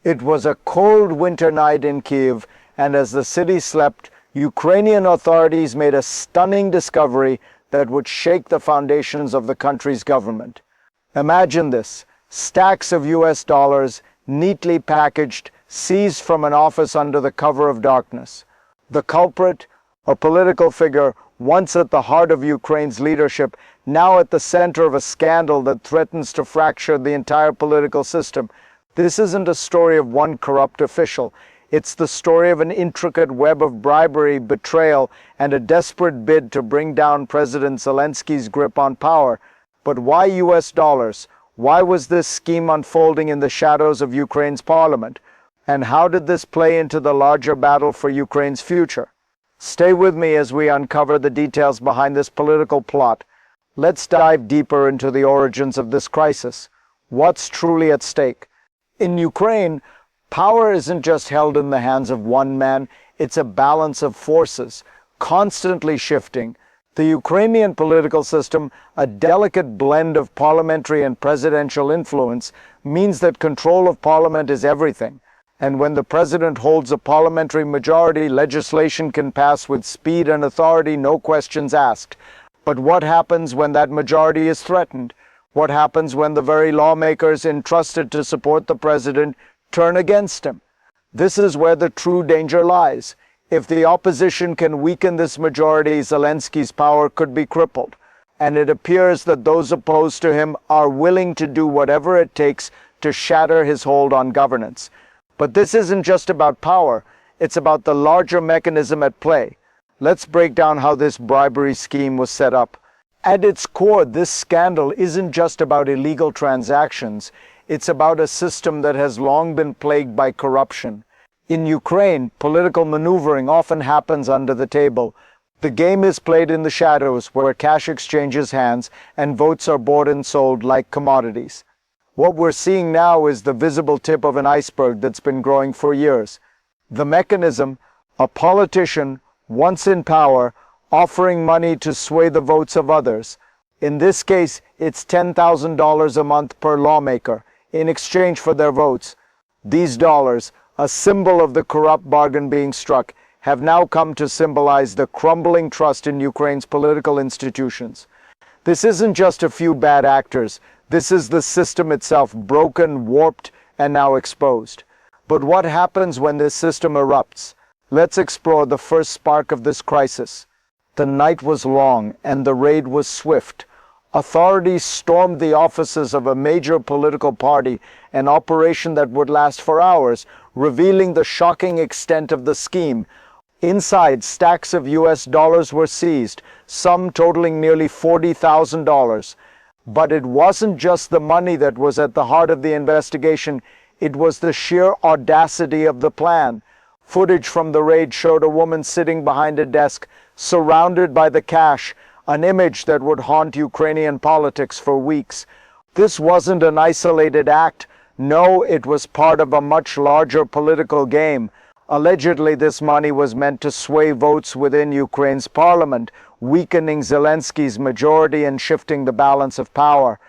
It was a cold winter night in Kiev, and as the city slept, Ukrainian authorities made a stunning discovery that would shake the foundations of the country's government. Imagine this: stacks of US dollars, neatly packaged, seized from an office under the cover of darkness. The culprit, a political figure once at the heart of Ukraine's leadership, now at the center of a scandal that threatens to fracture the entire political system. This isn't a story of one corrupt official. It's the story of an intricate web of bribery, betrayal, and a desperate bid to bring down President Zelensky's grip on power. But why US dollars? Why was this scheme unfolding in the shadows of Ukraine's parliament? And how did this play into the larger battle for Ukraine's future? Stay with me as we uncover the details behind this political plot. Let's dive deeper into the origins of this crisis. What's truly at stake? In Ukraine, power isn't just held in the hands of one man, it's a balance of forces, constantly shifting. The Ukrainian political system, a delicate blend of parliamentary and presidential influence, means that control of parliament is everything. And when the president holds a parliamentary majority, legislation can pass with speed and authority, no questions asked. But what happens when that majority is threatened? What happens when the very lawmakers entrusted to support the president turn against him? This is where the true danger lies. If the opposition can weaken this majority, Zelensky's power could be crippled. And it appears that those opposed to him are willing to do whatever it takes to shatter his hold on governance. But this isn't just about power, it's about the larger mechanism at play. Let's break down how this bribery scheme was set up. At its core, this scandal isn't just about illegal transactions, it's about a system that has long been plagued by corruption. In Ukraine, political maneuvering often happens under the table. The game is played in the shadows, where cash exchanges hands and votes are bought and sold like commodities. What we're seeing now is the visible tip of an iceberg that's been growing for years. The mechanism: a politician, once in power, offering money to sway the votes of others. In this case, it's $10,000 a month per lawmaker, in exchange for their votes. These dollars, a symbol of the corrupt bargain being struck, have now come to symbolize the crumbling trust in Ukraine's political institutions. This isn't just a few bad actors. This is the system itself, broken, warped, and now exposed. But what happens when this system erupts? Let's explore the first spark of this crisis. The night was long, and the raid was swift. Authorities stormed the offices of a major political party, an operation that would last for hours, revealing the shocking extent of the scheme. Inside, stacks of US dollars were seized, some totaling nearly $40,000. But it wasn't just the money that was at the heart of the investigation, it was the sheer audacity of the plan. Footage from the raid showed a woman sitting behind a desk, surrounded by the cash, an image that would haunt Ukrainian politics for weeks. This wasn't an isolated act. No, it was part of a much larger political game. Allegedly, this money was meant to sway votes within Ukraine's parliament, weakening Zelensky's majority and shifting the balance of power.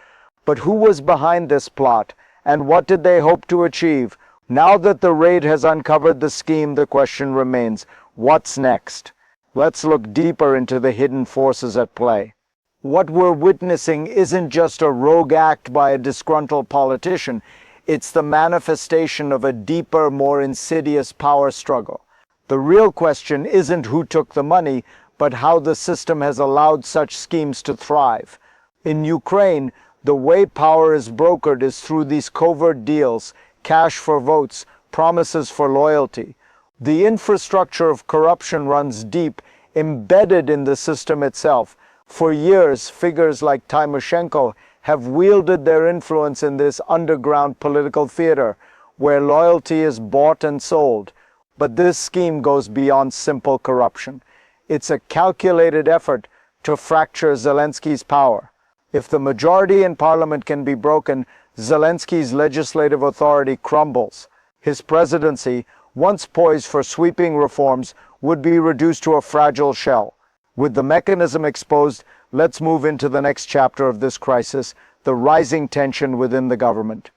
But who was behind this plot, and what did they hope to achieve? Now that the raid has uncovered the scheme, the question remains: what's next? Let's look deeper into the hidden forces at play. What we're witnessing isn't just a rogue act by a disgruntled politician. It's the manifestation of a deeper, more insidious power struggle. The real question isn't who took the money, but how the system has allowed such schemes to thrive. In Ukraine, the way power is brokered is through these covert deals: cash for votes, promises for loyalty. The infrastructure of corruption runs deep, embedded in the system itself. For years, figures like Tymoshenko have wielded their influence in this underground political theater, where loyalty is bought and sold. But this scheme goes beyond simple corruption. It's a calculated effort to fracture Zelensky's power. If the majority in parliament can be broken, Zelensky's legislative authority crumbles. His presidency, once poised for sweeping reforms, would be reduced to a fragile shell. With the mechanism exposed, let's move into the next chapter of this crisis: the rising tension within the government.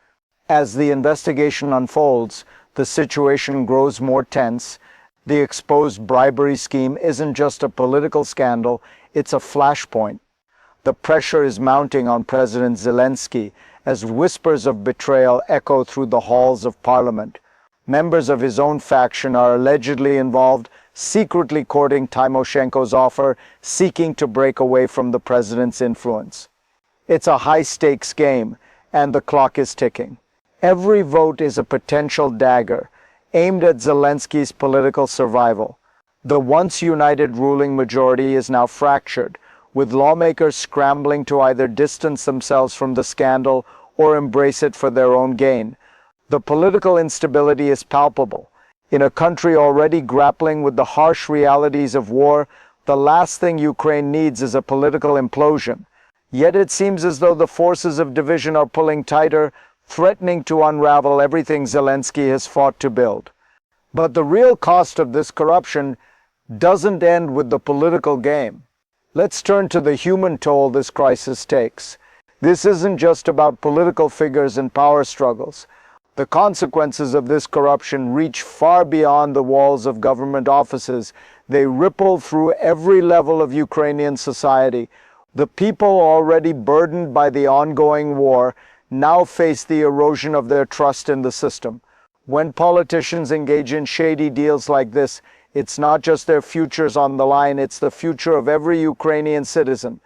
As the investigation unfolds, the situation grows more tense. The exposed bribery scheme isn't just a political scandal, it's a flashpoint. The pressure is mounting on President Zelensky as whispers of betrayal echo through the halls of parliament. Members of his own faction are allegedly involved, secretly courting Tymoshenko's offer, seeking to break away from the president's influence. It's a high-stakes game, and the clock is ticking. Every vote is a potential dagger, aimed at Zelensky's political survival. The once united ruling majority is now fractured, with lawmakers scrambling to either distance themselves from the scandal or embrace it for their own gain. The political instability is palpable. In a country already grappling with the harsh realities of war, the last thing Ukraine needs is a political implosion. Yet it seems as though the forces of division are pulling tighter, threatening to unravel everything Zelensky has fought to build. But the real cost of this corruption doesn't end with the political game. Let's turn to the human toll this crisis takes. This isn't just about political figures and power struggles. The consequences of this corruption reach far beyond the walls of government offices. They ripple through every level of Ukrainian society. The people already burdened by the ongoing war now face the erosion of their trust in the system. When politicians engage in shady deals like this, it's not just their futures on the line, it's the future of every Ukrainian citizen.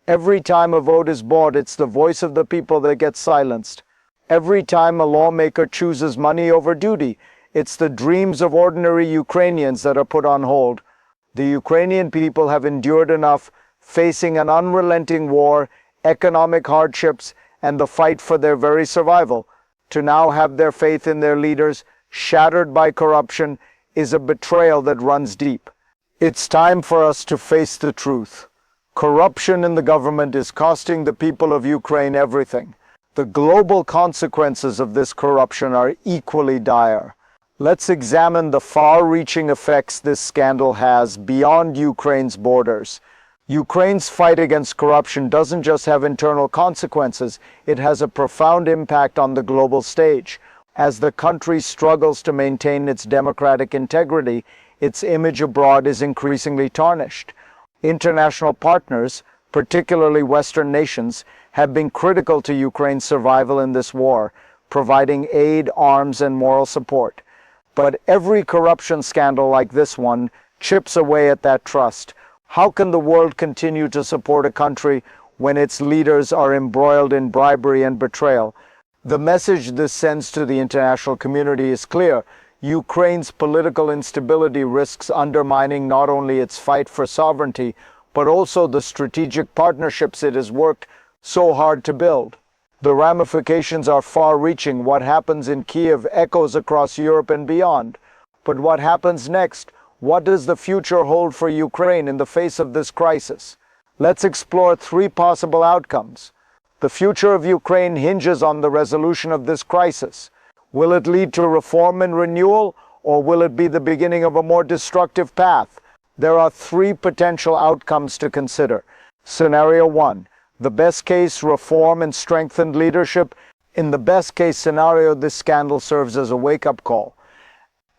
Every time a vote is bought, it's the voice of the people that gets silenced. Every time a lawmaker chooses money over duty, it's the dreams of ordinary Ukrainians that are put on hold. The Ukrainian people have endured enough, facing an unrelenting war, economic hardships, and the fight for their very survival. To now have their faith in their leaders shattered by corruption is a betrayal that runs deep. It's time for us to face the truth. Corruption in the government is costing the people of Ukraine everything. The global consequences of this corruption are equally dire. Let's examine the far-reaching effects this scandal has beyond Ukraine's borders. Ukraine's fight against corruption doesn't just have internal consequences, it has a profound impact on the global stage. As the country struggles to maintain its democratic integrity, its image abroad is increasingly tarnished. International partners, particularly Western nations, have been critical to Ukraine's survival in this war, providing aid, arms, and moral support. But every corruption scandal like this one chips away at that trust. How can the world continue to support a country when its leaders are embroiled in bribery and betrayal? The message this sends to the international community is clear. Ukraine's political instability risks undermining not only its fight for sovereignty, but also the strategic partnerships it has worked so hard to build. The ramifications are far-reaching. What happens in Kiev echoes across Europe and beyond. But what happens next? What does the future hold for Ukraine in the face of this crisis? Let's explore three possible outcomes. The future of Ukraine hinges on the resolution of this crisis. Will it lead to reform and renewal, or will it be the beginning of a more destructive path? There are three potential outcomes to consider. Scenario 1. The best case, reform and strengthened leadership. In the best case scenario, this scandal serves as a wake-up call.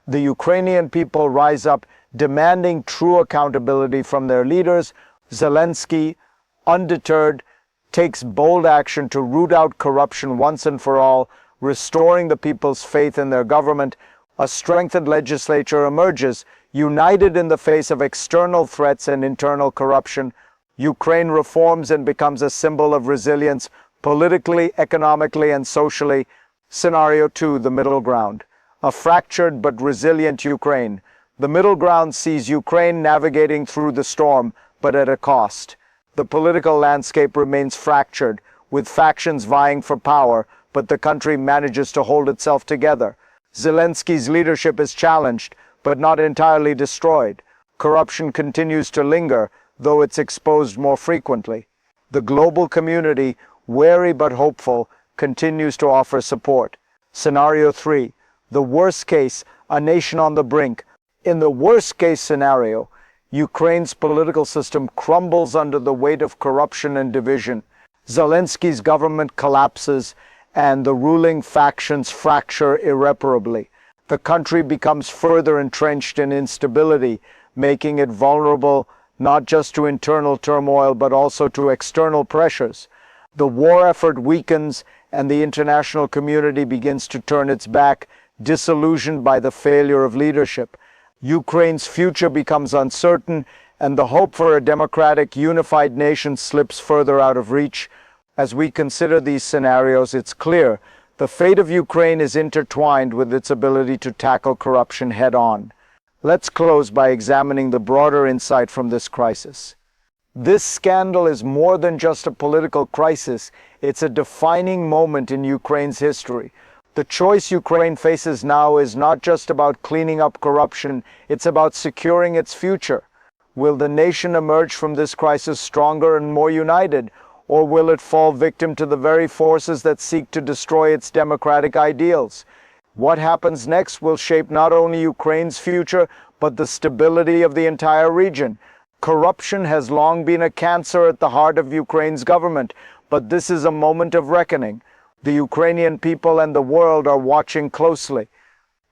The Ukrainian people rise up, demanding true accountability from their leaders. Zelensky, undeterred, takes bold action to root out corruption once and for all, restoring the people's faith in their government. A strengthened legislature emerges, united in the face of external threats and internal corruption. Ukraine reforms and becomes a symbol of resilience, politically, economically, and socially. Scenario 2, the middle ground. A fractured but resilient Ukraine. The middle ground sees Ukraine navigating through the storm, but at a cost. The political landscape remains fractured, with factions vying for power, but the country manages to hold itself together. Zelensky's leadership is challenged, but not entirely destroyed. Corruption continues to linger, though it's exposed more frequently. The global community, wary but hopeful, continues to offer support. Scenario 3. The worst case, a nation on the brink. In the worst case scenario, Ukraine's political system crumbles under the weight of corruption and division. Zelensky's government collapses, and the ruling factions fracture irreparably. The country becomes further entrenched in instability, making it vulnerable not just to internal turmoil but also to external pressures. The war effort weakens and the international community begins to turn its back, disillusioned by the failure of leadership. Ukraine's future becomes uncertain, and the hope for a democratic, unified nation slips further out of reach. As we consider these scenarios, it's clear the fate of Ukraine is intertwined with its ability to tackle corruption head-on. Let's close by examining the broader insight from this crisis. This scandal is more than just a political crisis, it's a defining moment in Ukraine's history. The choice Ukraine faces now is not just about cleaning up corruption, it's about securing its future. Will the nation emerge from this crisis stronger and more united, or will it fall victim to the very forces that seek to destroy its democratic ideals? What happens next will shape not only Ukraine's future, but the stability of the entire region. Corruption has long been a cancer at the heart of Ukraine's government, but this is a moment of reckoning. The Ukrainian people and the world are watching closely.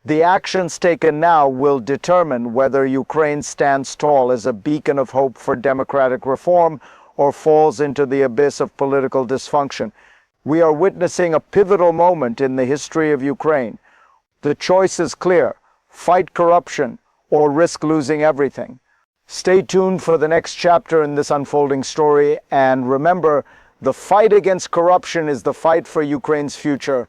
The actions taken now will determine whether Ukraine stands tall as a beacon of hope for democratic reform or falls into the abyss of political dysfunction. We are witnessing a pivotal moment in the history of Ukraine. The choice is clear: fight corruption or risk losing everything. Stay tuned for the next chapter in this unfolding story, and remember, the fight against corruption is the fight for Ukraine's future.